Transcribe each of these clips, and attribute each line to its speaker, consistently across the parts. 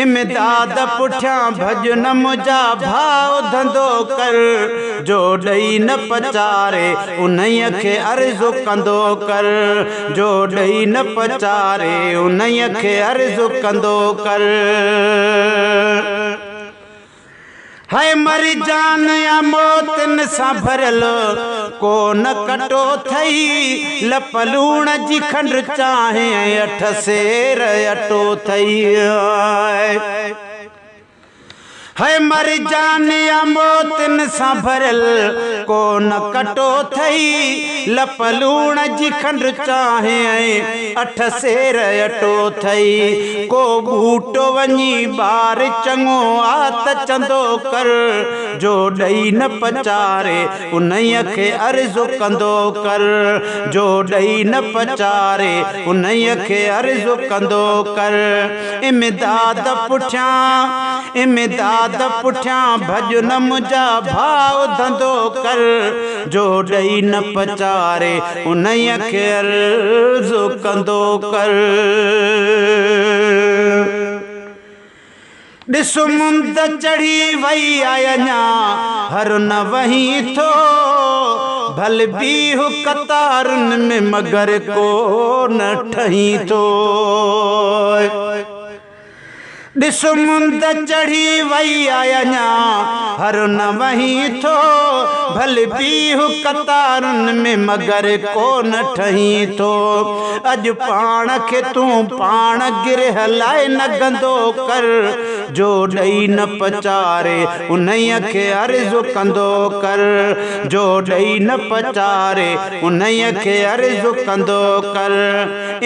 Speaker 1: इमदाद पुठियां भॼन मुंहिंजा भाउ धंधो कर जो ॾेई न पचारे उन्हीअ खे अर्ज़ु कंदो कर जो ॾेई न पचारे उन्हीअ खे अर्ज़ु कंदो कर है मरी जान या मौतन सां भरियल को न कटो थई लप लूण जी खंड चाहे अठ सेर अटो थई है मरी जान या मौतन सां भरियल को न कटो थई लप लूण जी खंड चाहे अठ सेर अटो थई को बूटो वञी बार चङो आत चंदो कर जो ॾेई न पचारे उन्हीअ खे अर्ज़ु कंदो कर जो ॾेई न पचारे उन्हीअ खे अर्ज़ु कंदो कर इमदाद पुठियां भॼन मुंहिंजा भाउ धंधो कर जो ॾेई न पचारे उन्हीअ खे अर्ज़ु कंदो कर ॾिस मुंद चढ़ी वई आहे अञा हर न वही थो भल बीहु कतारुनि में मगर को न ठही थो ॾिस मुंद चढ़ी वई आहे अञा हर न वही थो भल बीहु कतारुनि में मगर को न ठही थो अॼु पाण खे तूं पाण गिरह लाइ न गंदो कर जो ॾेई न पचारे उन्हीअ खे अर्ज़ु कंदो कर जो ॾेई न पचारे उन्हीअ खे अर्ज़ु कंदो कर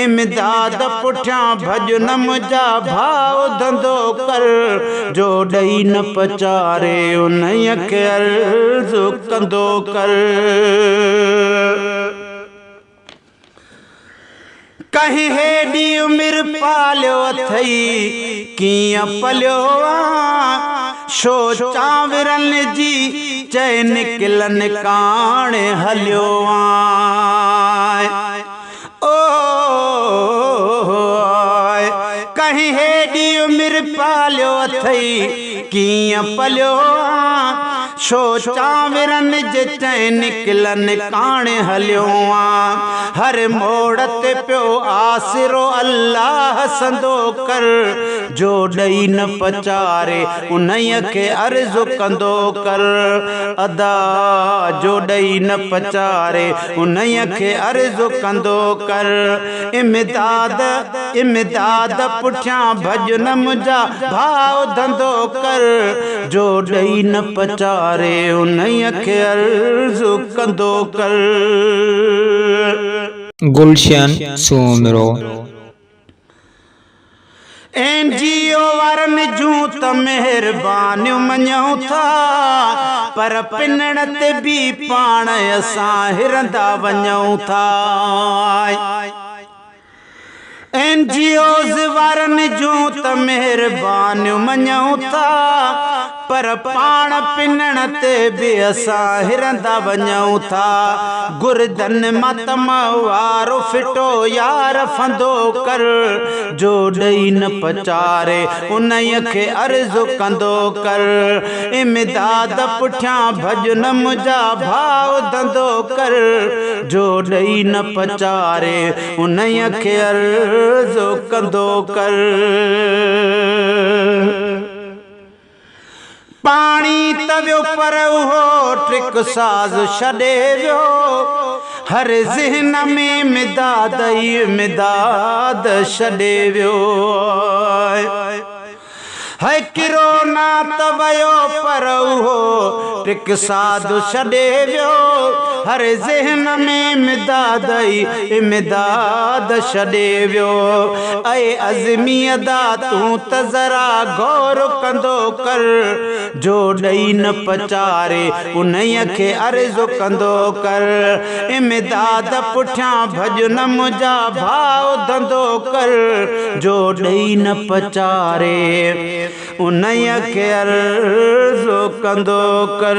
Speaker 1: इमदाद पुठियां भॼन मुंहिंजा भाउ धंधो कर जो ॾेई न पचारे उन्हीअ खे अर्ज़ु कंदो कर कहीं हेॾी उमिरि पालियो अथई कीअं पलियो छो चांवरनि जी चए निकिलनि काणे हलियो ओ कहीं हेॾी उमिरि पालियो अथई कीअं पलियो छो चांवरनि जे चए निकिलनि काणे हलियो हर मोड़ ते पियो आसिरो अल्लाह संदो कर जो ॾेई न पचारे उन्हीअ खे अर्ज़ु कंदो कर अदा जो ॾेई न पचारे उन्हीअ खे अर्ज़ु कंदो कर इमदाद पुठियां भॼन मुंहिंजा भाउ धंधो कर जो ॾेई न पचारे उन्हीअ खे अर्ज़ु कंदो कर
Speaker 2: गुलशन सूमरो
Speaker 1: NGO वारनि जूं त महिरबानियूं मञूं था पर पिनण ते बि पाण असां हिरंदा वञूं था NGOs वारनि जूं त महिरबानियूं मञूं था पर पाण पिनण ते बि असां हिरंदा वञूं था गुरदन मां तमवारो फिटो यार फंदो कर जो ॾेई न पचारे उन्हीअ खे अर्ज़ु कंदो कर इमदाद पुठियां भॼन मुंहिंजा भाउ धंधो कर जो ॾेई न पचारे उन्हीअ खे अर्ज़ु कंदो कर पाणी तवियो पर उहो ट्रिक साज़ छॾे वियो हर ज़हन में इमदाद इमदाद छॾे वियो है किरो ना त वयो पर उहो ट्रिक साध छॾे वियो हर ज़हन में इमदाद छॾे वियो ऐं अज़मी अदा तूं त ज़रा गौर कंदो कर जो ॾेई न पचारे उन्हीअ खे अर्ज़ु कंदो कर इमदाद पुठियां भॼन मुंहिंजा भाउ धंधो कर जो ॾेई न पचारे उन्हीअ खे अर्ज़ु कंदो कर।